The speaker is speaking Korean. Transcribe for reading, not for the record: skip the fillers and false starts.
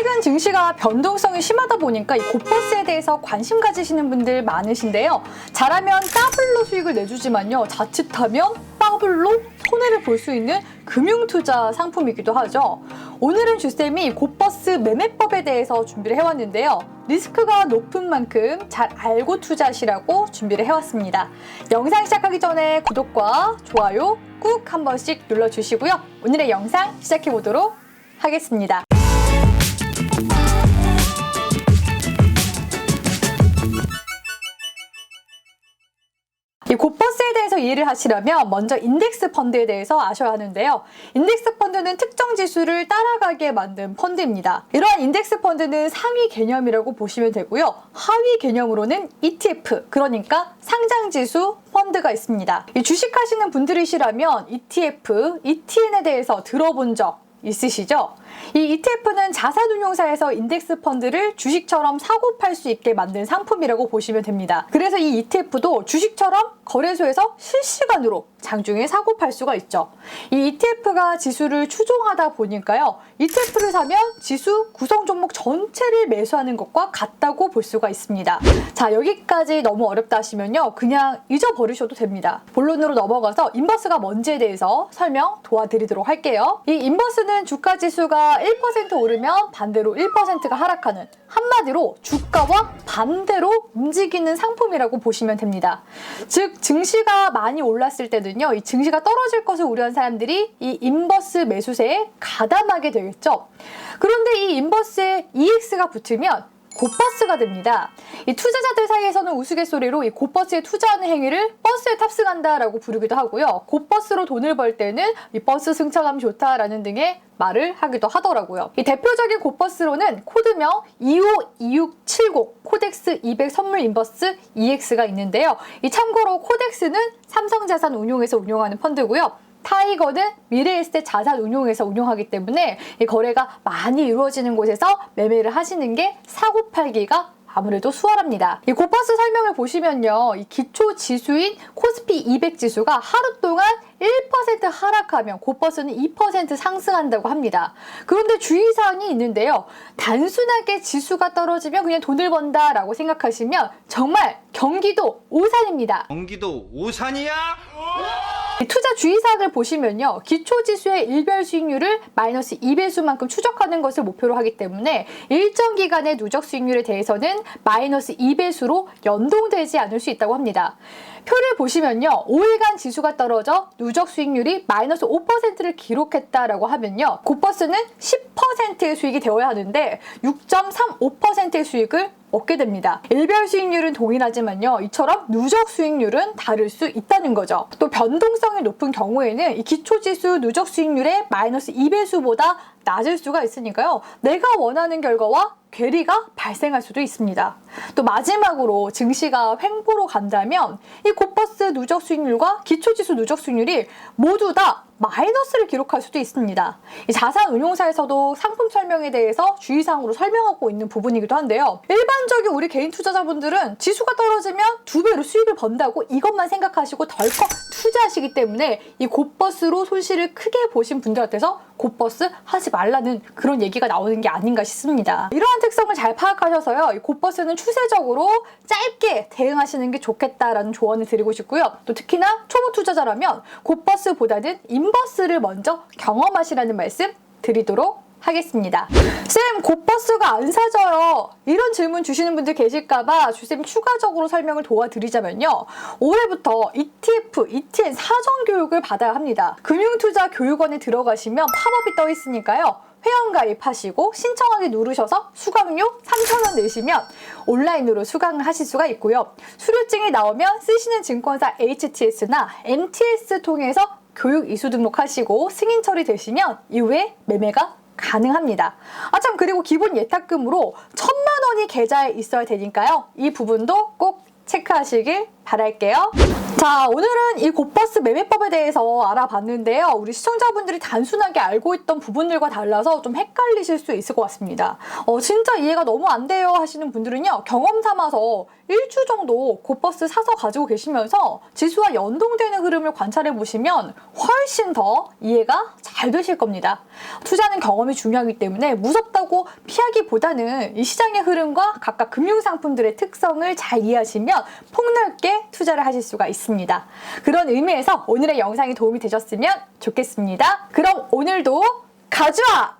최근 증시가 변동성이 심하다 보니까 이 고버스에 대해서 관심 가지시는 분들 많으신데요. 잘하면 더블로 수익을 내주지만요. 자칫하면 더블로 손해를 볼 수 있는 금융투자 상품이기도 하죠. 오늘은 주쌤이 고버스 매매법에 대해서 준비를 해왔는데요. 리스크가 높은 만큼 잘 알고 투자하시라고 준비를 해왔습니다. 영상 시작하기 전에 구독과 좋아요 꾹 한 번씩 눌러주시고요. 오늘의 영상 시작해보도록 하겠습니다. 이 고버스에 대해서 이해를 하시려면 먼저 인덱스 펀드에 대해서 아셔야 하는데요. 인덱스 펀드는 특정 지수를 따라가게 만든 펀드입니다. 이러한 인덱스 펀드는 상위 개념이라고 보시면 되고요. 하위 개념으로는 ETF, 그러니까 상장지수 펀드가 있습니다. 이 주식하시는 분들이시라면 ETF, ETN에 대해서 들어본 적 있으시죠? 이 ETF는 자산운용사에서 인덱스 펀드를 주식처럼 사고 팔 수 있게 만든 상품이라고 보시면 됩니다. 그래서 이 ETF도 주식처럼 거래소에서 실시간으로 장중에 사고 팔 수가 있죠. 이 ETF가 지수를 추종하다 보니까요. ETF를 사면 지수 구성 종목 전체를 매수하는 것과 같다고 볼 수가 있습니다. 자, 여기까지 너무 어렵다 하시면요. 그냥 잊어버리셔도 됩니다. 본론으로 넘어가서 인버스가 뭔지에 대해서 설명 도와드리도록 할게요. 이 인버스는 주가 지수가 1% 오르면 반대로 1%가 하락하는, 한마디로 주가와 반대로 움직이는 상품이라고 보시면 됩니다. 즉 증시가 많이 올랐을 때는요, 이 증시가 떨어질 것을 우려한 사람들이 이 인버스 매수세에 가담하게 되겠죠. 그런데 이 인버스에 EX가 붙으면 고버스가 됩니다. 이 투자자들 사이에서는 우스갯소리로 이 고버스에 투자하는 행위를 버스에 탑승한다라고 부르기도 하고요. 고버스로 돈을 벌 때는 이 버스 승차감이 좋다라는 등의 말을 하기도 하더라고요. 이 대표적인 고버스로는 코드명 252670 코덱스 200 선물 인버스 EX가 있는데요. 이 참고로 코덱스는 삼성자산운용에서 운용하는 펀드고요. 타이거는 미래에셋 자산운용에서 운용하기 때문에 이 거래가 많이 이루어지는 곳에서 매매를 하시는 게 사고 팔기가 아무래도 수월합니다. 이 고버스 설명을 보시면요. 이 기초 지수인 코스피 200 지수가 하루 동안 1% 하락하면 고버스는 2% 상승한다고 합니다. 그런데 주의사항이 있는데요. 단순하게 지수가 떨어지면 그냥 돈을 번다라고 생각하시면 정말 경기도 오산입니다. 경기도 오산이야? 투자 주의사항을 보시면요. 기초지수의 일별 수익률을 마이너스 2배수만큼 추적하는 것을 목표로 하기 때문에 일정 기간의 누적 수익률에 대해서는 마이너스 2배수로 연동되지 않을 수 있다고 합니다. 표를 보시면요. 5일간 지수가 떨어져 누적 수익률이 마이너스 5%를 기록했다라고 하면요. 고버스는 10%의 수익이 되어야 하는데 6.35%의 수익을 얻게 됩니다. 일별 수익률은 동일하지만요. 이처럼 누적 수익률은 다를 수 있다는 거죠. 또 변동성이 높은 경우에는 이 기초지수 누적 수익률의 마이너스 2배수보다 낮을 수가 있으니까요. 내가 원하는 결과와 괴리가 발생할 수도 있습니다. 또 마지막으로 증시가 횡보로 간다면 이 고버스 누적 수익률과 기초지수 누적 수익률이 모두 다 마이너스를 기록할 수도 있습니다. 이 자산운용사에서도 상품 설명에 대해서 주의사항으로 설명하고 있는 부분이기도 한데요. 일반적인 우리 개인 투자자분들은 지수가 떨어지면 2배로 수익을 번다고 이것만 생각하시고 덜컥 투자하시기 때문에 이 고버스로 손실을 크게 보신 분들한테서 고버스 하지 말라는 그런 얘기가 나오는 게 아닌가 싶습니다. 이러한 특성을 잘 파악하셔서요. 이 고버스는 추세적으로 짧게 대응하시는 게 좋겠다라는 조언을 드리고 싶고요. 또 특히나 초보 투자자라면 고버스보다는 인버스를 먼저 경험하시라는 말씀 드리도록 하겠습니다. 쌤, 고버스가 안 사져요. 이런 질문 주시는 분들 계실까봐 주쌤 추가적으로 설명을 도와드리자면요. 올해부터 ETF, ETN 사전 교육을 받아야 합니다. 금융투자교육원에 들어가시면 팝업이 떠 있으니까요. 회원가입하시고 신청하기 누르셔서 수강료 3,000원 내시면 온라인으로 수강을 하실 수가 있고요. 수료증이 나오면 쓰시는 증권사 HTS나 MTS 통해서 교육 이수 등록하시고 승인 처리되시면 이후에 매매가 가능합니다. 참, 그리고 기본 예탁금으로 1,000만 원이 계좌에 있어야 되니까요. 이 부분도 꼭 체크하시길 바랄게요. 자, 오늘은 이 곧버스 매매법에 대해서 알아봤는데요. 우리 시청자분들이 단순하게 알고 있던 부분들과 달라서 좀 헷갈리실 수 있을 것 같습니다. 진짜 이해가 너무 안 돼요 하시는 분들은요, 경험 삼아서 1주 정도 곧버스 사서 가지고 계시면서 지수와 연동되는 흐름을 관찰해 보시면 훨씬 더 이해가 잘 되실 겁니다. 투자는 경험이 중요하기 때문에 무섭다고 피하기보다는 이 시장의 흐름과 각각 금융상품들의 특성을 잘 이해하시면 폭넓게 투자를 하실 수가 있습니다. 그런 의미에서 오늘의 영상이 도움이 되셨으면 좋겠습니다. 그럼 오늘도 가져와!